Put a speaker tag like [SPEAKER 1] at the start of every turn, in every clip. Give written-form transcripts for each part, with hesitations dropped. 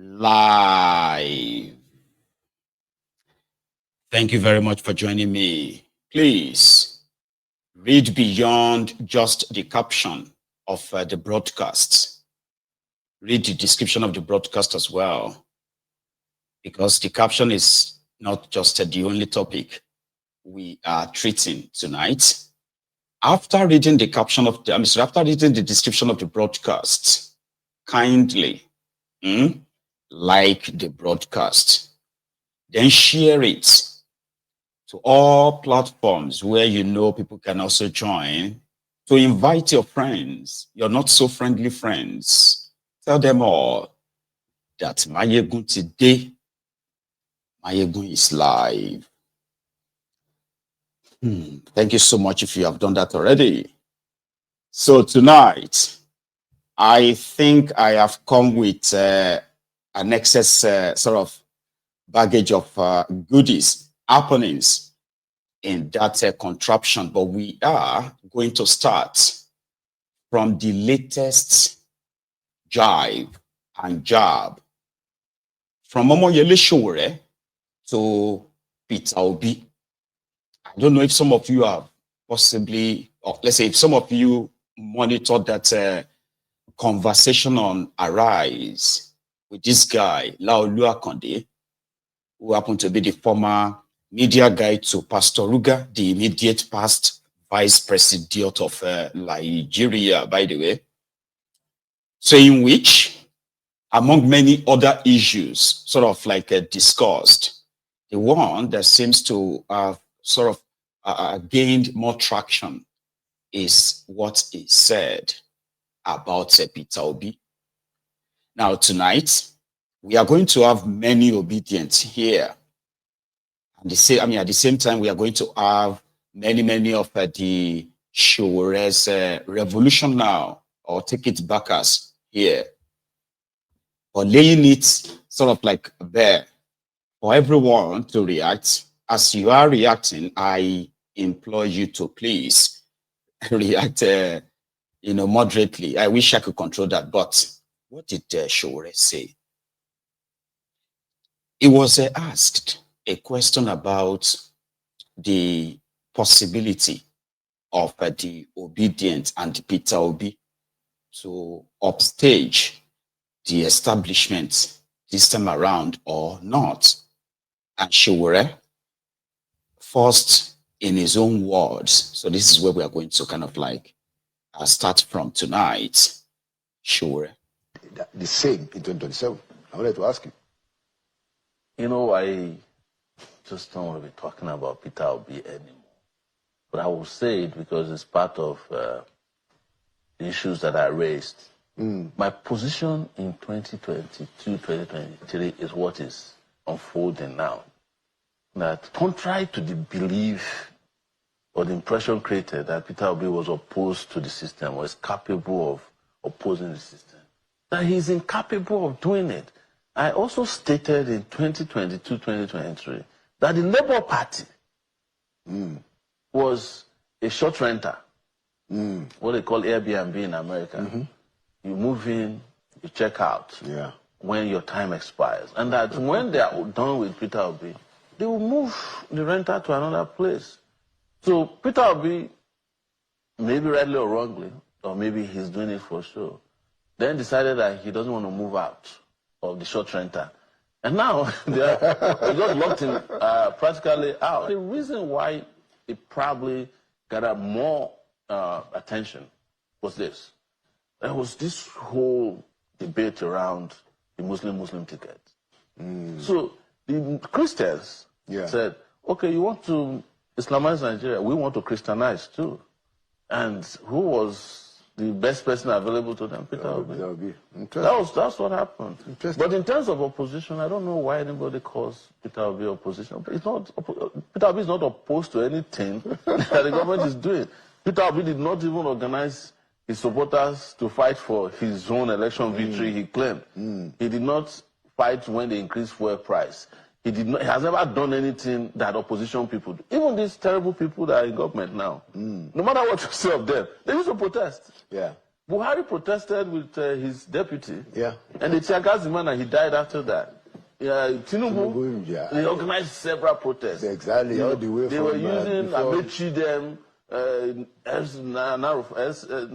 [SPEAKER 1] Live. Thank you very much for joining me. Please read beyond just the caption of the broadcast. Read the description of the broadcast as well, because the caption is not just the only topic we are treating tonight. After reading the caption of the, after reading the description of the broadcast, kindly like the broadcast, then share it to all platforms where you know people can also join, to invite your friends, your not so friendly friends. Tell them all that Mayegun today, Mayegun is live. Thank you so much if you have done that already. So tonight, I think I have come with an excess sort of baggage of goodies, happenings in that contraption, but we are going to start from the latest jive and jab from Omoyele Sowore to Peter Obi. I don't know if some of you have possibly, or let's say if some of you monitored that conversation on Arise with this guy, Laolu Akonde, who happened to be the former media guy to Pastor Ruga, the immediate past vice president of Nigeria, by the way. So in which, among many other issues, sort of like discussed, the one that seems to have sort of gained more traction is what is said about Peter Obi. Now tonight, we are going to have many Obidients here. And at the same time, we are going to have many of the Sowore's revolution now, or take it back as here. Or laying it sort of like there for everyone to react. As you are reacting, I implore you to please react, moderately. I wish I could control that, but what did Sowore say? He was asked a question about the possibility of the Obidients and Peter Obi to upstage the establishment this time around or not. And Sowore, first in his own words, so this is where we are going to kind of like start from tonight. Sowore.
[SPEAKER 2] The same in 2027. I wanted to ask you.
[SPEAKER 3] I just don't want to be talking about Peter Obi anymore. But I will say it because it's part of the issues that I raised. My position in 2022, 2023 is what is unfolding now. That contrary to the belief or the impression created that Peter Obi was opposed to the system or is capable of opposing the system, that he's incapable of doing it. I also stated in 2022, 2023 that the Labour Party was a short renter, what they call Airbnb in America. You move in, you check out when your time expires. And that when they are done with Peter Obi, they will move the renter to another place. So Peter Obi, maybe rightly or wrongly, or maybe he's doing it for sure, then decided that he doesn't want to move out of the short renter. And now they got locked in practically out. The reason why it probably got more attention was this. There was this whole debate around the Muslim ticket. So the Christians said, okay, you want to Islamize Nigeria, we want to Christianize too. And who was the best person available to them? Peter Obi. That's what happened. But in terms of opposition, I don't know why anybody calls Peter Obi opposition. Peter Obi is not opposed to anything that the government is doing. Peter Obi did not even organize his supporters to fight for his own election victory, he claimed. He did not fight when they increased fuel price. He has never done anything that opposition people do. Even these terrible people that are in government now, no matter what you say of them, they used to protest. Buhari protested with his deputy.
[SPEAKER 2] Yeah.
[SPEAKER 3] And the tear gas the man and he died after that. Yeah, Tinubu,
[SPEAKER 2] yeah.
[SPEAKER 3] they organized several protests.
[SPEAKER 2] Exactly,
[SPEAKER 3] You
[SPEAKER 2] all
[SPEAKER 3] know,
[SPEAKER 2] the way
[SPEAKER 3] they
[SPEAKER 2] from...
[SPEAKER 3] were using
[SPEAKER 2] before...
[SPEAKER 3] Amechi them,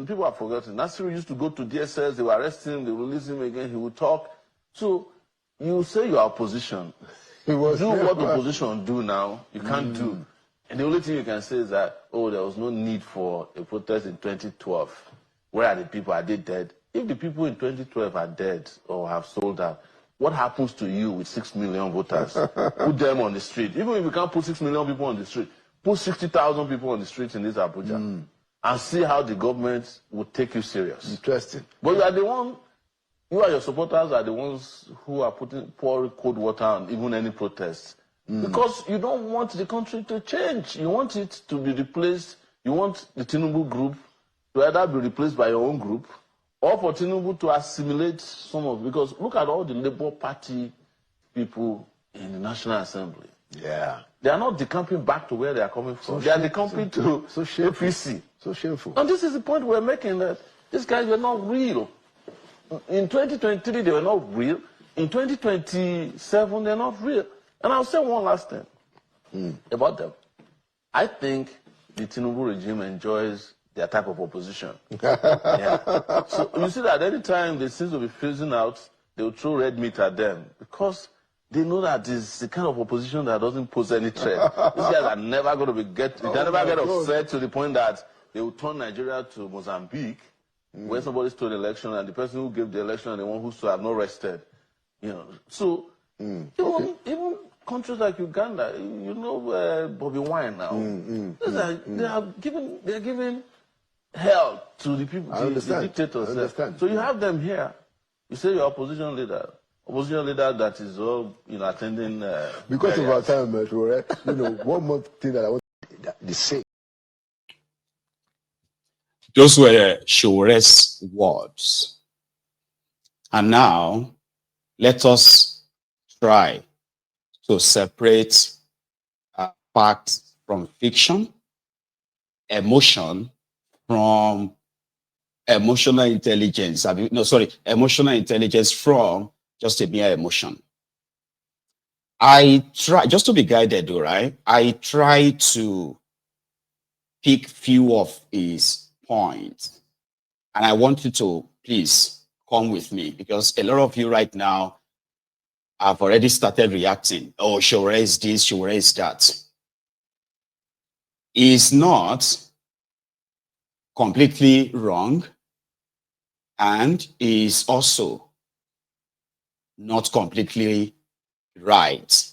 [SPEAKER 3] people have forgotten. Nasiru used to go to DSS, they would arrest him, they would release him again, he would talk. So, you say you are opposition. Do what opposition do now, you can't do. And the only thing you can say is that, oh, there was no need for a protest in 2012. Where are the people? Are they dead? If the people in 2012 are dead or have sold out, what happens to you with 6 million voters? Put them on the street. Even if you can't put 6 million people on the street, put 60,000 people on the street in this Abuja and see how the government would take you serious.
[SPEAKER 2] Interesting.
[SPEAKER 3] But you are the one, you and your supporters are the ones who are pouring cold water on even any protests. Because you don't want the country to change. You want it to be replaced. You want the Tinubu group to either be replaced by your own group or for Tinubu to assimilate some of, because look at all the Labour Party people in the National Assembly.
[SPEAKER 2] Yeah.
[SPEAKER 3] They are not decamping back to where they are coming from. They are decamping to APC.
[SPEAKER 2] So shameful.
[SPEAKER 3] And this is the point we're making, that these guys were not real. In 2023, they were not real. In 2027, they're not real. And I'll say one last thing about them. I think the Tinubu regime enjoys their type of opposition. Yeah. So you see that any time they seem to be phasing out, they will throw red meat at them because they know that it's the kind of opposition that doesn't pose any threat. These guys are never going to get upset to the point that they will turn Nigeria to Mozambique, where somebody stole the election and the person who gave the election and the one who stole have not rested. You know, so even countries like Uganda, you know, Bobby Wine now. They are giving hell to the people, the dictators. So you have them here. You say you're opposition leader that is all, you know, attending.
[SPEAKER 2] Because of our time, you know, one more thing that I want to say.
[SPEAKER 1] Those were Sowore's words. And now, let us try to separate fact from fiction, emotion from emotional intelligence. Emotional intelligence from just a mere emotion. I try, just to be guided, right? I try to pick few of his points. And I want you to please come with me, because a lot of you right now have already started reacting. Oh, Sowore is this, Sowore is that. Is not completely wrong, and is also not completely right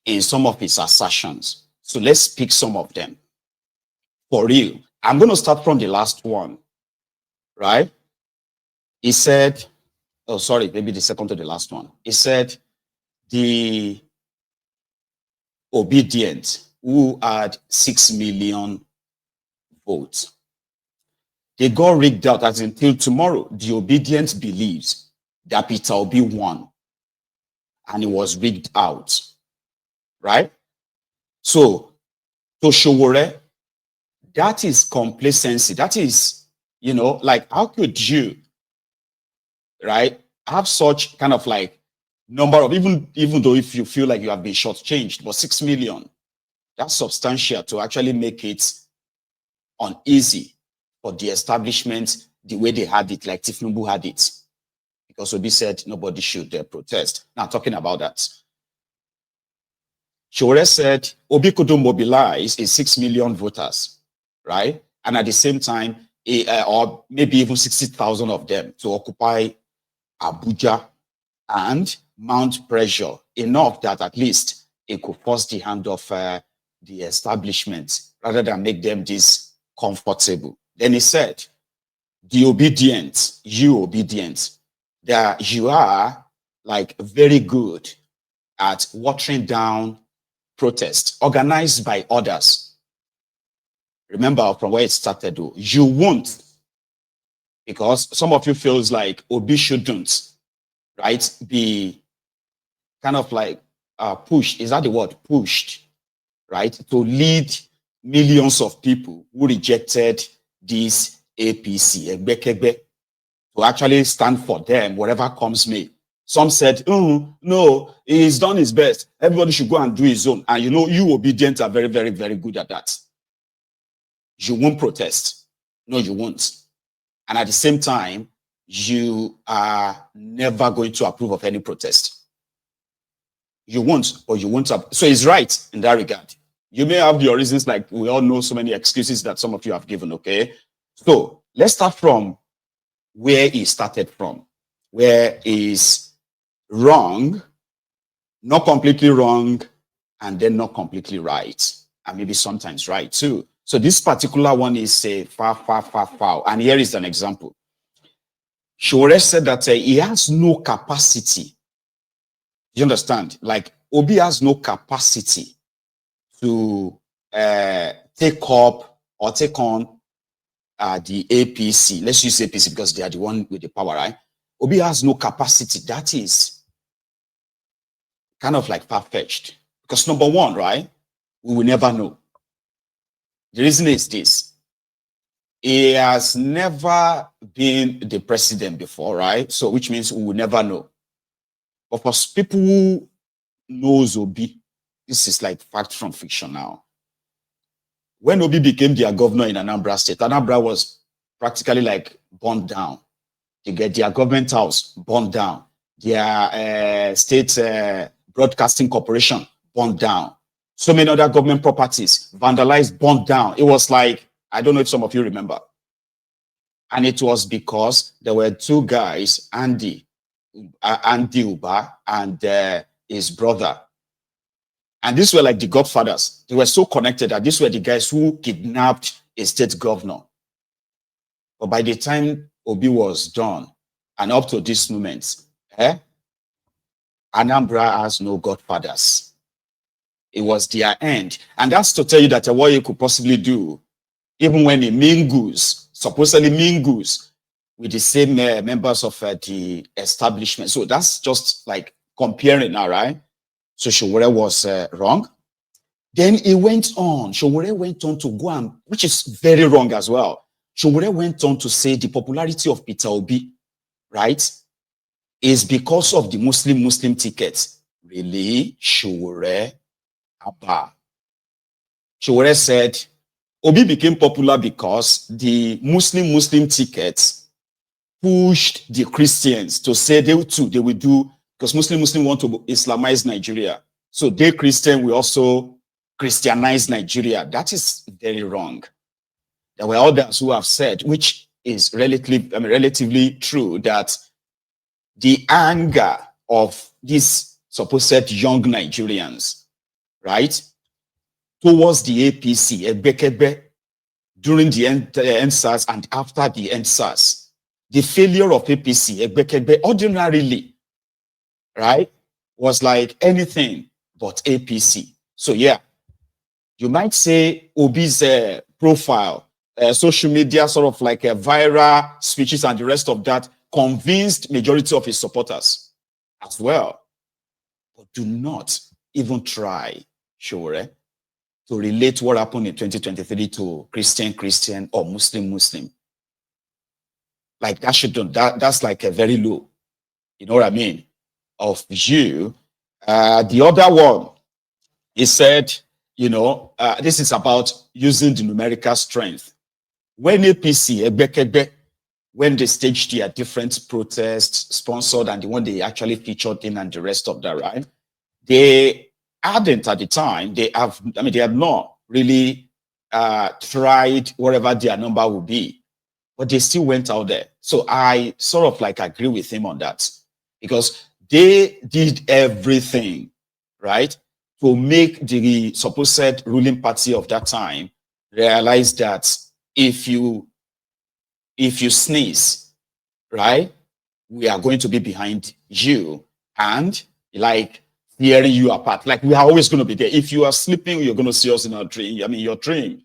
[SPEAKER 1] in some of his assertions. So let's pick some of them. For real, I'm going to start from the last one, right? He said, oh, sorry, maybe the second to the last one. He said the Obidients who had 6 million votes, they got rigged out, as until tomorrow. The Obidients believes that Peter Obi won and it was rigged out, right? So, to Sowore, that is complacency. That is, you know, like, how could you, right, have such kind of like number of, even though if you feel like you have been shortchanged, but 6 million, that's substantial to actually make it uneasy for the establishment the way they had it, like Tinubu had it. Because Obi said nobody should protest. Now, talking about that, Sowore said Obi couldn't mobilize 6 million voters, right? And at the same time, or maybe even 60,000 of them to occupy Abuja and mount pressure enough that at least it could force the hand of the establishment rather than make them this comfortable. Then he said, the Obidients, that you are like very good at watering down protests organized by others. Remember from where it started, though, you won't, because some of you feels like Obi shouldn't, right, be kind of like pushed, is that the word, pushed, right, to lead millions of people who rejected this APC, Egbekegbe, to actually stand for them, whatever comes may. Some said, oh, no, he's done his best. Everybody should go and do his own. And you know, you Obidients are very, very, very good at that. You won't protest. No, you won't. And at the same time, you are never going to approve of any protest. You won't, or you won't. So he's right in that regard. You may have your reasons, like we all know so many excuses that some of you have given, okay? So let's start from where he started from, where is wrong, not completely wrong, and then not completely right, and maybe sometimes right too. So this particular one is a far, and here is an example. Sowore said that he has no capacity. You understand? Like Obi has no capacity to take up or take on the APC. Let's use APC because they are the one with the power, right? Obi has no capacity. That is kind of like far-fetched. Because number one, right, we will never know. The reason is this. He has never been the president before, right? So which means we will never know. But for people who knows Obi, this is like fact from fiction now. When Obi became their governor in Anambra State, Anambra was practically like burned down. They get their government house burned down. Their state broadcasting corporation burned down. So many other government properties vandalized, burned down. It was like, I don't know if some of you remember. And it was because there were two guys, Andy Uba and his brother. And these were like the godfathers. They were so connected that these were the guys who kidnapped a state governor. But by the time Obi was done, and up to this moment, Anambra has no godfathers. It was their end. And that's to tell you that what you could possibly do, even when he mingles, supposedly mingles with the same members of the establishment. So that's just like comparing now, right? So Sowore was wrong. Then he went on. Sowore went on to go and, which is very wrong as well. Sowore went on to say the popularity of Peter Obi, right, is because of the Muslim tickets. Really? Sowore? Abba. Sowore said Obi became popular because the Muslim tickets pushed the Christians to say they will do, because Muslim want to Islamize Nigeria. So they Christian will also Christianize Nigeria. That is very wrong. There were others who have said, which is relatively true, that the anger of these supposed young Nigerians, right, towards the APC, Ebekebe, during the NSAS and after the NSAS, the failure of APC, Ebekebe, ordinarily, right, was like anything but APC. So yeah, you might say Obi's profile, social media, sort of like viral speeches and the rest of that convinced majority of his supporters as well. But do not even try, Sowore, to relate what happened in 2023 to Christian or Muslim. Like that that's like a very low, you know what I mean, of you. The other one, he said, you know, this is about using the numerical strength. When APC, Ebekebe, when they staged their different protests, sponsored, and the one they actually featured in and the rest of that, right? They hadn't at the time, they have not really tried whatever their number would be, but they still went out there. So I sort of like agree with him on that, because they did everything, right, to make the supposed ruling party of that time realize that if you sneeze, right, we are going to be behind you and like tearing you apart. Like we are always going to be there. If you are sleeping, you're going to see us in our dream. I mean, your dream.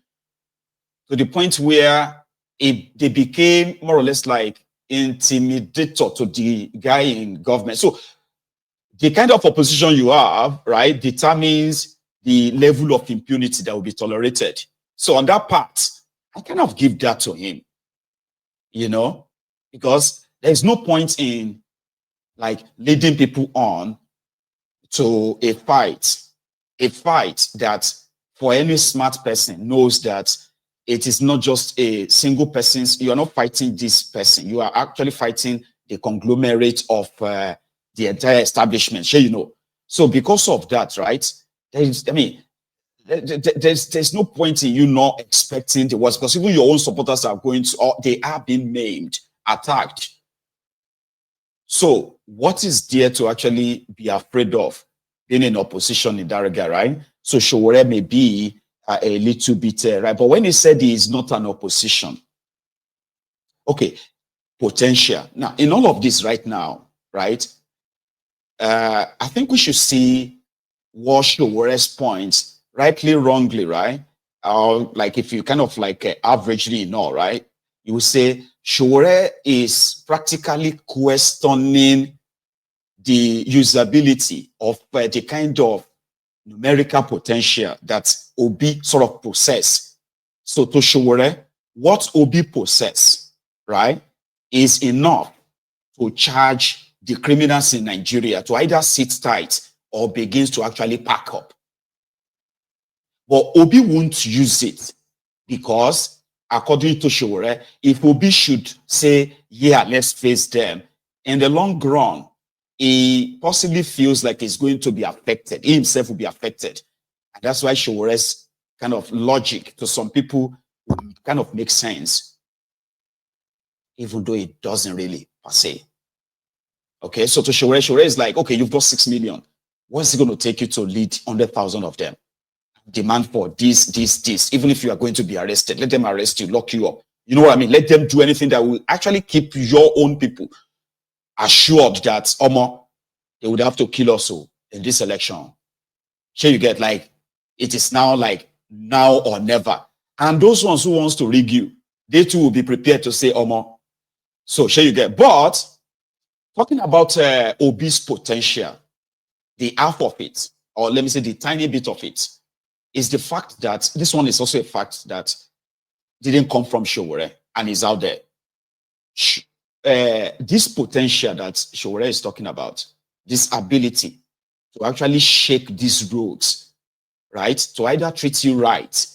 [SPEAKER 1] To the point where they became more or less like intimidator to the guy in government. So the kind of opposition you have, right, determines the level of impunity that will be tolerated. So on that part, I kind of give that to him, you know, because There's no point in like leading people on to a fight that for any smart person knows that it is not just a single person's, you are not fighting this person, you are actually fighting the conglomerate of the entire establishment, sure, you know. So because of that, right, there's no point in you not expecting the worst, because even your own supporters are going to, or they are being maimed, attacked. So what is there to actually be afraid of being in opposition in that regard, right? So Sowore may be a little bit, right? But when he said he is not an opposition, okay, potential. Now, in all of this right now, right, I think we should see what Showore's points, rightly, wrongly, right? Or like if you kind of like averagely know, right? You would say Sowore is practically questioning the usability of the kind of numerical potential that Obi sort of possess. So to Sowore, what Obi possess, right, is enough to charge the criminals in Nigeria to either sit tight or begins to actually pack up. But Obi won't use it because, according to Sowore, if Obi should say, yeah, let's face them, in the long run, he possibly feels like he's going to be affected. He himself will be affected. And that's why Showore's kind of logic to some people kind of makes sense, even though it doesn't really per se. Okay, so to Sowore is like, okay, you've got 6 million. What's it going to take you to lead 100,000 of them? Demand for this. Even if you are going to be arrested, let them arrest you, lock you up. You know what I mean? Let them do anything that will actually keep your own people assured that they would have to kill us in this election. Sure, you get like, it is now like now or never. And those ones who wants to rig you, they too will be prepared to say So sure you get. But talking about Obi's potential, the half of it, or let me say the tiny bit of it, is the fact that this one is also a fact that didn't come from Sowore and is out there. This potential that Sowore is talking about, this ability to actually shake these roads, right? To either treat you right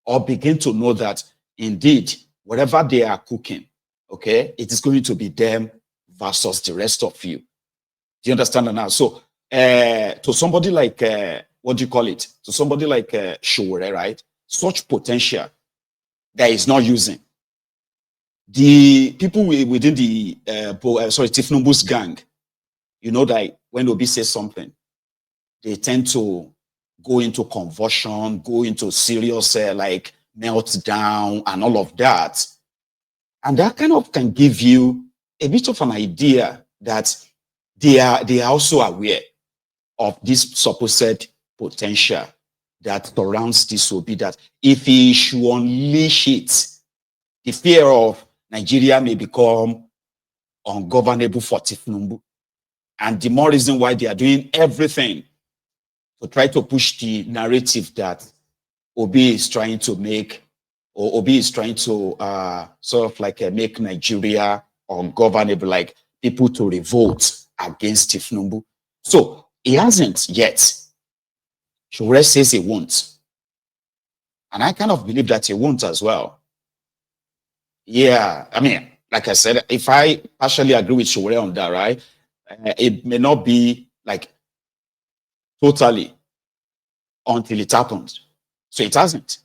[SPEAKER 1] or begin to know that indeed, whatever they are cooking, okay, it is going to be them versus the rest of you. Do you understand that now? So to somebody like, what do you call it? To somebody like Sowore, right? Such potential that is not using. The people within the, Tinubu's gang, you know that when Obi says something, they tend to go into convulsion, go into serious like meltdown and all of that. And that kind of can give you a bit of an idea that they are also aware of this supposed potential that surrounds this Obi, that if he should unleash it, the fear of Nigeria may become ungovernable for Tinubu. And the more reason why they are doing everything to try to push the narrative that Obi is trying to make, or Obi is trying to sort of like make Nigeria ungovernable, like people to revolt against Tinubu. So he hasn't yet. Sowore says he won't. And I kind of believe that he won't as well. Yeah, I mean, like I said, if I partially agree with Sowore on that, right, it may not be like totally until it happens. So it hasn't.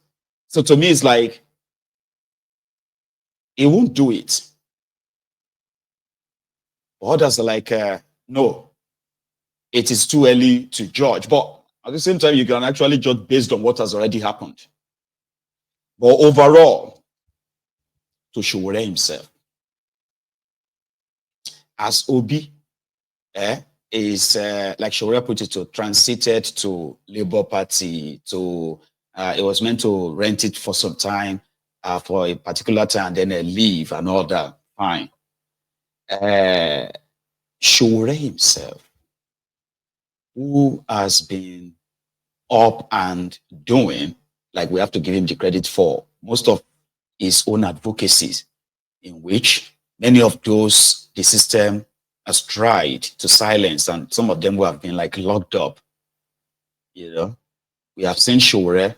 [SPEAKER 1] So to me, it's like, he won't do it. Others are like, no, it is too early to judge. But at the same time, you can actually judge based on what has already happened. But overall, to Sowore himself, as Obi is, like Sowore put it, to transited to Labour Party, to it was meant to rent it for some time, for a particular time, and then leave and all that. Fine. Sowore himself, who has been up and doing, like we have to give him the credit for most of his own advocacies, in which Many of those the system has tried to silence, and some of them will have been like locked up. You know, we have seen Sowore